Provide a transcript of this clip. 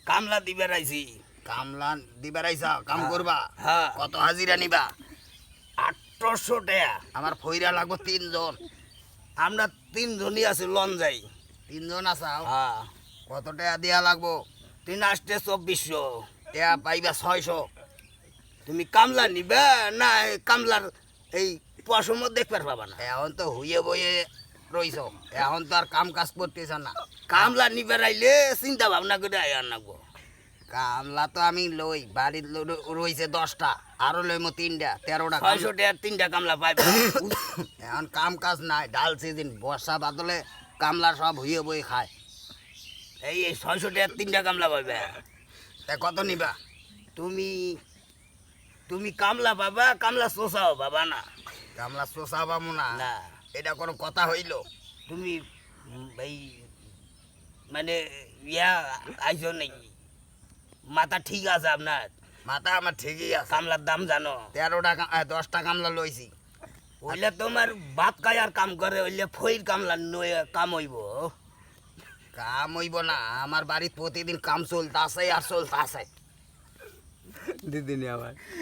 কামলা দিবার আইছি। কামলা দিবার আইসা কাম করবা? হ্যাঁ। কত হাজিরা নিবা? 800 টাকা। আমার ফইরা লাগবো 3 জন। আমরা 3 জনই আছি লন যাই। 3 জন আসাও? হ্যাঁ। কত টাকা দেয়া লাগবো? 3 আসতে 2400। টাকা পাইবা 600। তুমি কামলা নিবা না কামলার এই পশম দেখবার পাবা না? এখন তো হুইয়ে বইয়ে রইছ, এখন তো আর কাম কাজ করতেছ না। কামলা নিবার আইলে চিন্তা ভাবনা করে আয়ার নাগবো। কামলা তো আমি লই, বাড়ির রইছে 10টা, আরো লইমো 3টা, 13টা। 600 টাকার 3টা কামলা পাইবা। এখন কাম কাজ নাই, ডাল সিজন, বর্ষা বাদলে কামলা সব হুইয়ে বই খায়। এই 600 টাকার 3টা কামলা পাইবা। তা কত নিবা? তুমি তুমি কামলা পাবা, কামলা চোষাও পাবা না। কামলা শোষা পাবো না? না। এটা কোনো কথা হইল? তুমি এই মানে ইয়া আইছো নাকি? মাথা ঠিক আছে আপনার? মাথা আমার ঠিকই আছে। কামলার দাম জানো? 10টা কামলা লইছি। ওইলে তোমার ভাত খায় আর কাম করে, ওইলে ফইর কামলা নয় কাম হইব। কাম হইব না, আমার বাড়ির প্রতিদিন কাম চলতে আছে আর চলতে আছে। দিদি আবার